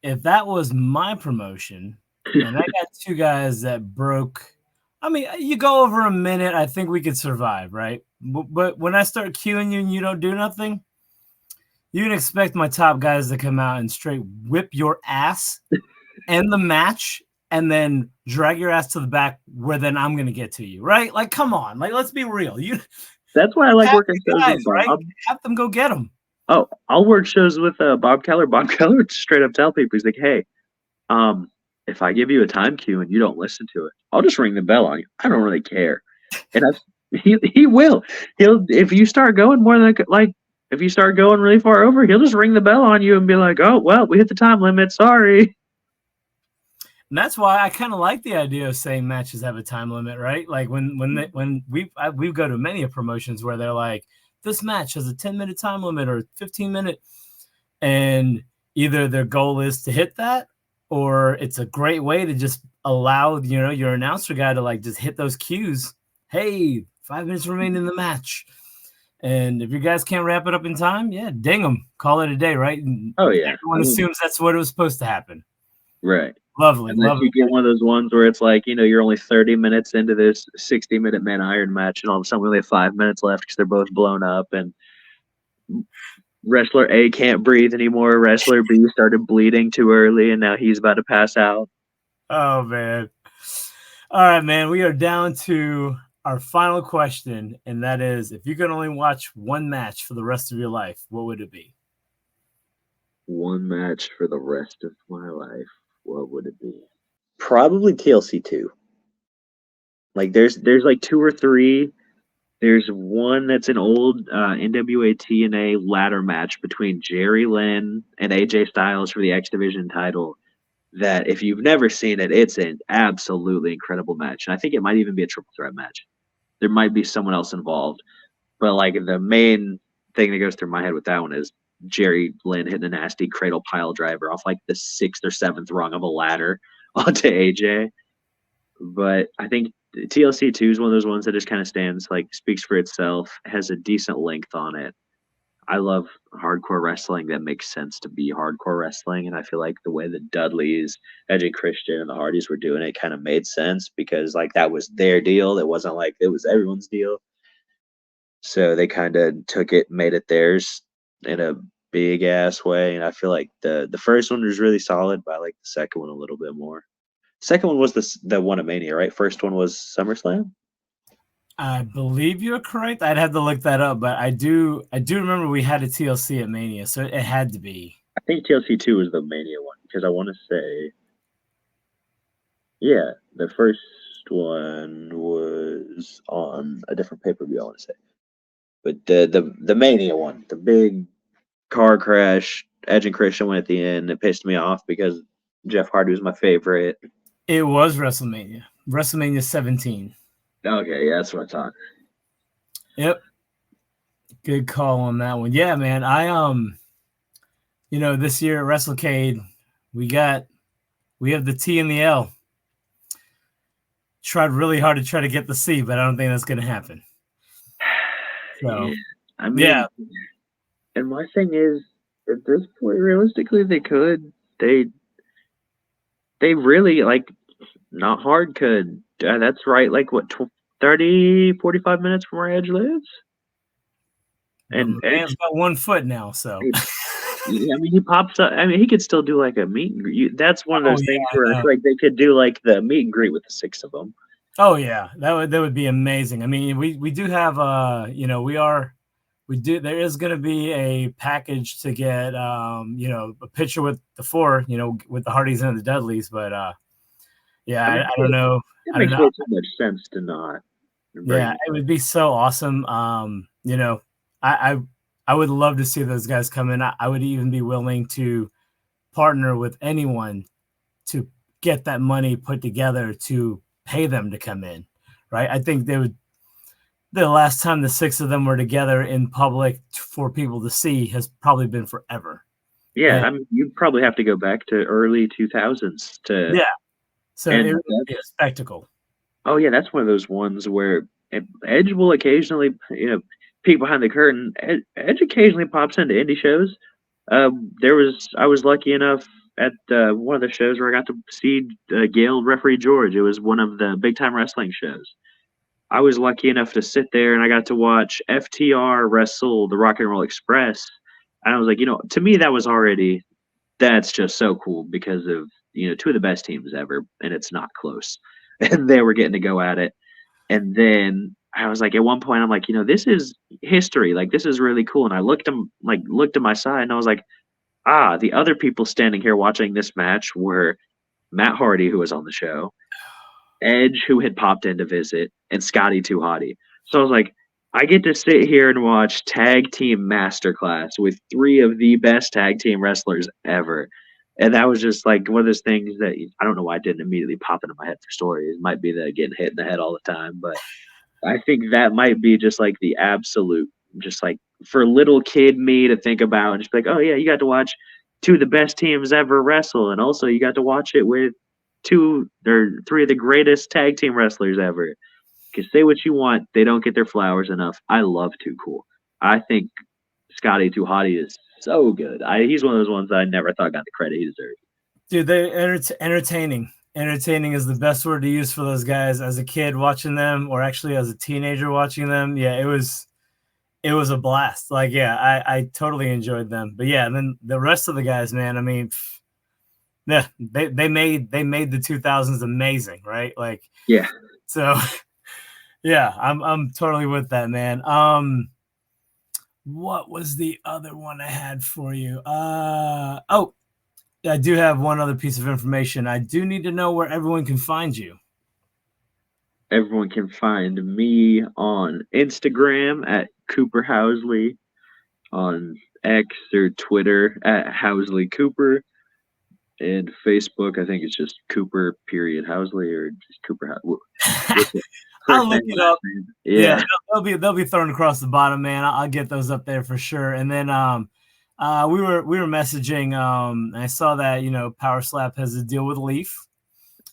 Speaker 2: if that was my promotion, and I got two guys that broke, I mean, you go over a minute, I think we could survive, right? But when I start cueing you and you don't do nothing, you can expect my top guys to come out and straight whip your ass, end the match, and then drag your ass to the back where then I'm going to get to you, right? Like, come on. Like, let's be real.
Speaker 1: That's why I like working shows
Speaker 2: guys,
Speaker 1: with Bob.
Speaker 2: Right? Have them go get them.
Speaker 1: Oh, I'll work shows with Bob Keller. Bob Keller would straight up tell people, he's like, hey, if I give you a time cue and you don't listen to it, I'll just ring the bell on you. I don't really care. And he will. If you start going more than if you start going really far over, he'll just ring the bell on you and be like, oh, well, we hit the time limit. Sorry.
Speaker 2: And that's why I kind of like the idea of saying matches have a time limit, right? Like when we go to many promotions where they're like, this match has a 10-minute time limit or 15-minute, and either their goal is to hit that, or it's a great way to just allow your announcer guy to like just hit those cues. Hey, 5 minutes remaining in the match. And if you guys can't wrap it up in time, yeah, ding them. Call it a day, right? And
Speaker 1: oh, yeah.
Speaker 2: Everyone assumes that's what it was supposed to happen.
Speaker 1: Right.
Speaker 2: Lovely.
Speaker 1: And you get one of those ones where it's like, you're only 30 minutes into this 60-minute man iron match, and all of a sudden we only have 5 minutes left because they're both blown up, and wrestler A can't breathe anymore. Wrestler B started bleeding too early, and now he's about to pass out.
Speaker 2: Oh, man. All right, man. We are down to our final question, and that is, if you could only watch one match for the rest of your life, what would it be?
Speaker 1: One match for the rest of my life. What would it be? Probably TLC 2. Like there's like 2 or 3. There's one that's an old NWA TNA ladder match between Jerry Lynn and AJ Styles for the X Division title. That if you've never seen it, it's an absolutely incredible match. And I think it might even be a triple threat match. There might be someone else involved, but like the main thing that goes through my head with that one is Jerry Lynn hitting a nasty cradle pile driver off like the 6th or 7th rung of a ladder onto AJ. But I think TLC 2 is one of those ones that just kind of stands, like speaks for itself, has a decent length on it. I love hardcore wrestling that makes sense to be hardcore wrestling, and I feel like the way the Dudleys, Edge and Christian, and the Hardys were doing it kind of made sense because like that was their deal. It wasn't like it was everyone's deal. So they kind of took it, made it theirs in a big ass way, and I feel like the first one was really solid, but I like the second one a little bit more. Second one was the one at Mania, right? First one was SummerSlam.
Speaker 2: I believe you're correct. I'd have to look that up, but I do remember we had a TLC at Mania, so it had to be.
Speaker 1: I think TLC 2 was the Mania one because I want to say, yeah, the first one was on a different pay per view. I want to say, but the Mania one, the big car crash, Edge and Christian went at the end. It pissed me off because Jeff Hardy was my favorite.
Speaker 2: It was WrestleMania 17.
Speaker 1: Okay, yeah, that's what I thought.
Speaker 2: Yep. Good call on that one. Yeah, man. This year at WrestleCade, we have the T and the L. Tried really hard to try to get the C, but I don't think that's going to happen. So,
Speaker 1: yeah, I mean,
Speaker 2: yeah.
Speaker 1: And my thing is, at this point, realistically, they could. They really, like, not hard could. That's right, like, what, 30, 45 minutes from where Edge lives?
Speaker 2: And man's got 1 foot now, so.
Speaker 1: I mean, he pops up. I mean, he could still do, like, a meet and greet. That's one of those things where I feel like they could do, like, the meet and greet with the 6 of them.
Speaker 2: Oh, yeah. That would be amazing. I mean, we do have, there is going to be a package to get, a picture with the 4, with the Hardys and the Dudleys, but, yeah, I don't know.
Speaker 1: It makes so much sense to not.
Speaker 2: Yeah, it would be so awesome. I would love to see those guys come in. I would even be willing to partner with anyone to get that money put together to pay them to come in, right? I think the last time the 6 of them were together in public for people to see has probably been forever.
Speaker 1: Yeah, I mean, you'd probably have to go back to early 2000s to.
Speaker 2: Yeah, so it would be a spectacle.
Speaker 1: Oh yeah, that's one of those ones where Edge will occasionally, peek behind the curtain. Edge occasionally pops into indie shows. I was lucky enough at one of the shows where I got to see Gail referee George. It was one of the big time wrestling shows. I was lucky enough to sit there and I got to watch FTR wrestle the Rock and Roll Express. And I was like, to me that's just so cool because of 2 of the best teams ever, and it's not close. And they were getting to go at it. And then I was like, at one point, I'm like, this is history. Like, this is really cool. And I looked to my side, and I was like, the other people standing here watching this match were Matt Hardy, who was on the show, Edge, who had popped in to visit, and Scotty 2 Hottie. So I was like, I get to sit here and watch Tag Team Masterclass with 3 of the best tag team wrestlers ever. And that was just like one of those things that I don't know why it didn't immediately pop into my head for stories. It might be the getting hit in the head all the time, but I think that might be just like the absolute, just like for little kid me to think about and just be like, oh yeah, you got to watch 2 of the best teams ever wrestle, and also you got to watch it with 2 or 3 of the greatest tag team wrestlers ever. Because say what you want, they don't get their flowers enough. I love Too Cool. I think Scotty 2 Hottie is so good. He's one of those ones that I never thought got the credit he deserved.
Speaker 2: Dude, they're entertaining. Entertaining is the best word to use for those guys. As a kid watching them, or actually as a teenager watching them, yeah, it was a blast. Like, yeah, I totally enjoyed them. But yeah, and then the rest of the guys, man, I mean, yeah, they made the 2000s amazing, right? Like,
Speaker 1: yeah.
Speaker 2: So, yeah, I'm totally with that, man. What was the other one I had for you? I do have one other piece of information. I do need to know where everyone can find you.
Speaker 1: Everyone can find me on Instagram at Cooper Housley, on X or Twitter at Housley Cooper, and Facebook. I think it's just Cooper period Housley or just Cooper
Speaker 2: I'll
Speaker 1: first
Speaker 2: look
Speaker 1: name,
Speaker 2: it
Speaker 1: last
Speaker 2: up.
Speaker 1: name.
Speaker 2: Yeah,
Speaker 1: Yeah.
Speaker 2: they'll be thrown across the bottom, man. I'll get those up there for sure. And then we were messaging. I saw that Power Slap has a deal with Leaf.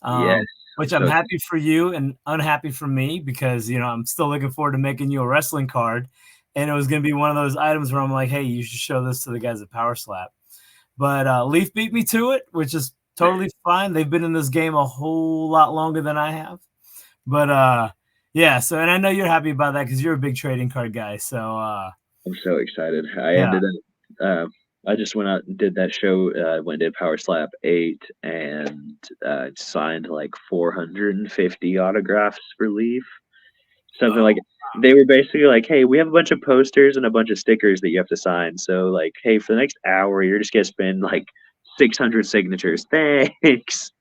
Speaker 1: Yes.
Speaker 2: Which I'm happy for you and unhappy for me because I'm still looking forward to making you a wrestling card, and it was going to be one of those items where I'm like, hey, you should show this to the guys at Power Slap. But Leaf beat me to it, which is totally fine. They've been in this game a whole lot longer than I have. But yeah, so and I know you're happy about that because you're a big trading card guy. So
Speaker 1: I'm so excited. I ended up I just went out and did that show, went and did Power Slap 8 and signed like 450 autographs for Leaf. Something like they were basically like, hey, we have a bunch of posters and a bunch of stickers that you have to sign. So like, hey, for the next hour, you're just gonna spend like 600 signatures. Thanks.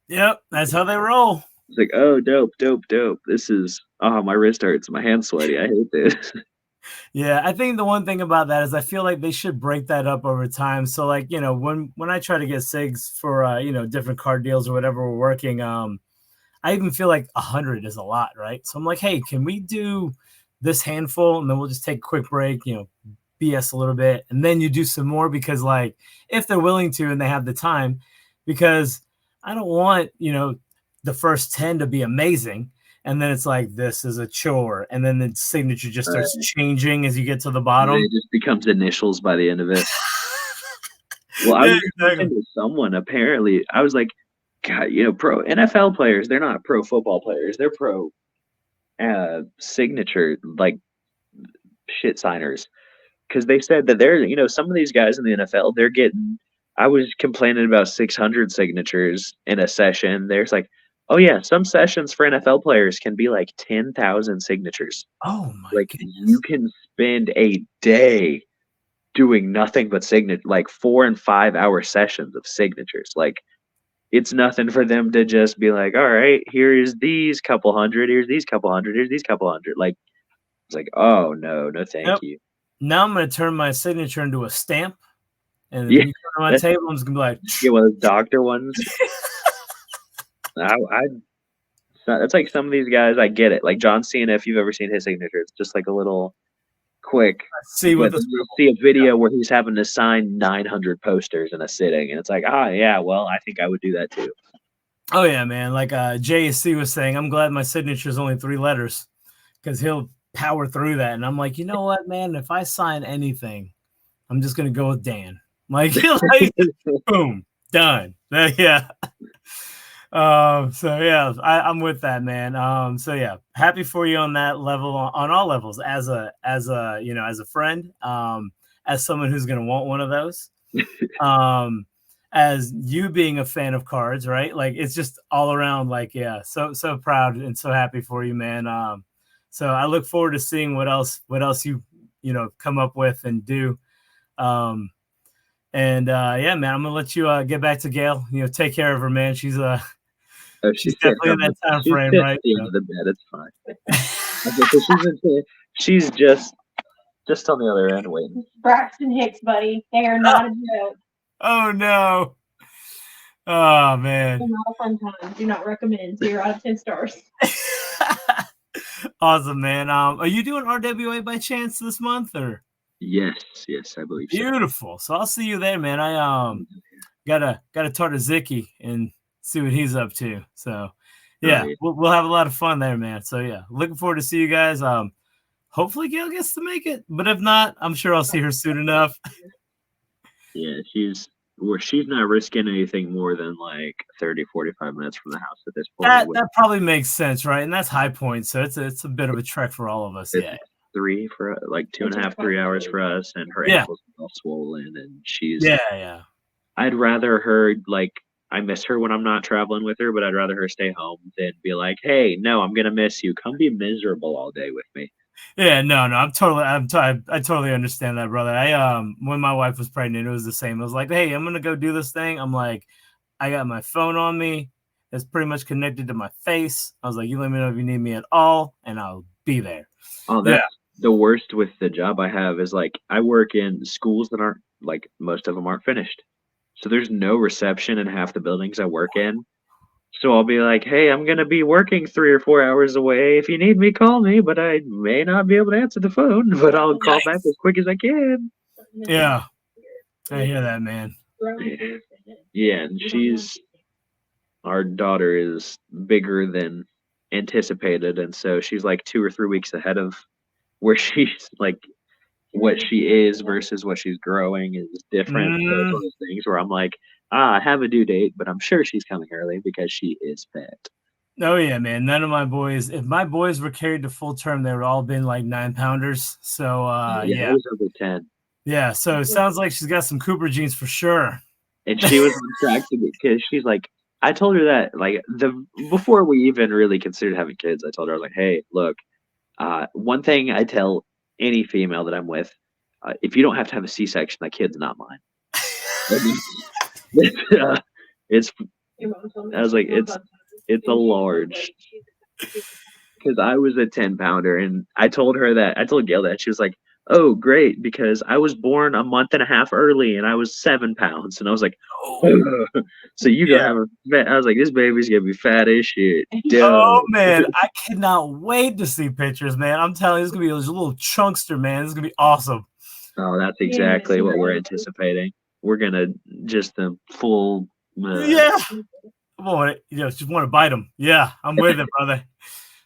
Speaker 2: Yep, that's how they roll.
Speaker 1: It's like, oh, dope, dope, dope. This is my wrist hurts, my hand's sweaty. I hate this.
Speaker 2: Yeah, I think the one thing about that is I feel like they should break that up over time. So like, when I try to get SIGs for different card deals or whatever we're working, I even feel like 100 is a lot, right? So I'm like, hey, can we do this handful and then we'll just take a quick break, BS a little bit, and then you do some more because like if they're willing to and they have the time, because I don't want, the first 10 to be amazing. And then it's like, this is a chore. And then the signature just starts changing as you get to the bottom.
Speaker 1: It just becomes initials by the end of it. Well, I was talking to someone, apparently. I was like, God, pro NFL players, they're not pro football players. They're pro signature, like, shit signers. Because they said that they're, some of these guys in the NFL, they're getting, I was complaining about 600 signatures in a session. There's like, oh yeah, some sessions for NFL players can be like 10,000 signatures.
Speaker 2: Oh my
Speaker 1: Like
Speaker 2: goodness.
Speaker 1: you can spend a day doing nothing but like 4 and 5 hour sessions of signatures. Like it's nothing for them to just be like, all right, here's these couple hundred, here's these couple hundred, here's these couple hundred. Like it's like, oh no, thank you.
Speaker 2: Now I'm going to turn my signature into a stamp, and then
Speaker 1: Yeah,
Speaker 2: when you turn on my table, I'm just going to be like,
Speaker 1: get one of those doctor ones. It's like some of these guys, I get it. Like John Cena, if you've ever seen his signature, it's just like a little quick.
Speaker 2: see what
Speaker 1: But you see a video where he's having to sign 900 posters in a sitting, and it's like, yeah, well, I think I would do that too.
Speaker 2: Oh yeah, man. Like JSC was saying, I'm glad my signature is only 3 letters because he'll power through that. And I'm like, you know what, man? If I sign anything, I'm just gonna go with Dan. Like boom, done. Yeah. So yeah, I'm with that, man. So yeah, happy for you on that level, on all levels, as a as a friend, as someone who's gonna want one of those, as you being a fan of cards, right? Like it's just all around, like so proud and so happy for you, man. So I look forward to seeing what else you come up with and do. Yeah, man, I'm gonna let you get back to Gail. Take care of her, man. She's she's definitely in that time frame, right?
Speaker 1: At the end of the bed, it's fine. Okay, so she's just on the other end waiting.
Speaker 5: Braxton Hicks, buddy. They are not a joke.
Speaker 2: Oh no. Oh man.
Speaker 5: They're not a fun time. Do not recommend. 0 out of 10 stars.
Speaker 2: Awesome, man. Are you doing RWA by chance this month or?
Speaker 1: Yes, I believe so.
Speaker 2: Beautiful. So I'll see you there, man. I gotta talk to Zicky and see what he's up to. So yeah, we'll have a lot of fun there, man. So yeah, looking forward to see you guys. Hopefully Gail gets to make it, but if not, I'm sure I'll see her soon enough.
Speaker 1: Yeah, she's not risking anything more than like 30, 45 minutes from the house at this point.
Speaker 2: That probably makes sense, right? And that's High Point, so it's a bit of a trek for all of us. Yeah.
Speaker 1: 3 for like 2.5, 3 hours for us, and her ankles are all swollen, and she's I'd rather her I miss her when I'm not traveling with her, but I'd rather her stay home than be like, hey, no, I'm gonna miss you. Come be miserable all day with me.
Speaker 2: Yeah, no, I totally understand that, brother. When my wife was pregnant, it was the same. I was like, hey, I'm gonna go do this thing. I'm like, I got my phone on me. It's pretty much connected to my face. I was like, you let me know if you need me at all, and I'll be there.
Speaker 1: Oh,
Speaker 2: Yeah.
Speaker 1: that's the worst with the job I have is like I work in schools that aren't like most of them aren't finished. So there's no reception in half the buildings I work in. So I'll be like, "Hey, I'm gonna be working 3 or 4 hours away. If you need me, call me, but I may not be able to answer the phone, but I'll call back as quick as I can."
Speaker 2: Yeah, I hear that, man.
Speaker 1: Yeah, and our daughter is bigger than anticipated, and so she's like 2 or 3 weeks ahead of where she's like what she is versus what she's growing is different. So it's
Speaker 2: Mm,
Speaker 1: one of those things where I'm like, I have a due date, but I'm sure she's coming early because she is fat.
Speaker 2: oh yeah, man. None of my boys. If my boys were carried to full term, they would all been like 9-pounders. So
Speaker 1: Yeah, I
Speaker 2: yeah,
Speaker 1: was over 10.
Speaker 2: yeah. So it sounds like she's got some Cooper genes for sure.
Speaker 1: And she was on track to get kids. She's like, I told her that like the before we even really considered having kids, I told her I was like, hey, look, one thing I tell any female that I'm with, if you don't have to have a C-section, that kid's not mine. It's I was like, it's a large because I was a 10-pounder, and I told her that I told Gail that she was like, oh great, because I was born a month and a half early and I was 7 pounds, and I was like, "Ugh." So you gonna
Speaker 2: Yeah.
Speaker 1: have a fat, I was like, this baby's gonna be fat as shit. Duh.
Speaker 2: Oh man, I cannot wait to see pictures, man. I'm telling you, it's gonna be this little chunkster, man. This is gonna be awesome.
Speaker 1: Oh, that's exactly what we're anticipating. We're gonna just the full.
Speaker 2: Yeah. Boy, just want to bite them. Yeah, I'm with it, brother.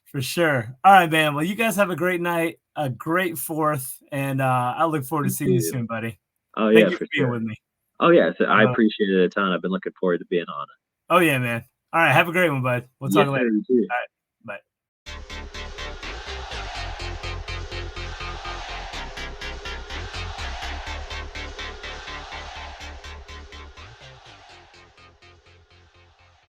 Speaker 2: For sure. All right, man. Well, you guys have a great night, a great 4th, and I look forward to
Speaker 1: Thank
Speaker 2: seeing you
Speaker 1: you.
Speaker 2: soon, buddy.
Speaker 1: Oh
Speaker 2: Thank
Speaker 1: yeah,
Speaker 2: you
Speaker 1: for
Speaker 2: for being
Speaker 1: sure.
Speaker 2: with me.
Speaker 1: Oh yeah, so I
Speaker 2: Uh,
Speaker 1: appreciate it a ton. I've been looking forward to being on it.
Speaker 2: oh yeah, man. All right, have a great one, bud. We'll talk
Speaker 1: Yes,
Speaker 2: later.
Speaker 1: sir. You too.
Speaker 2: All right.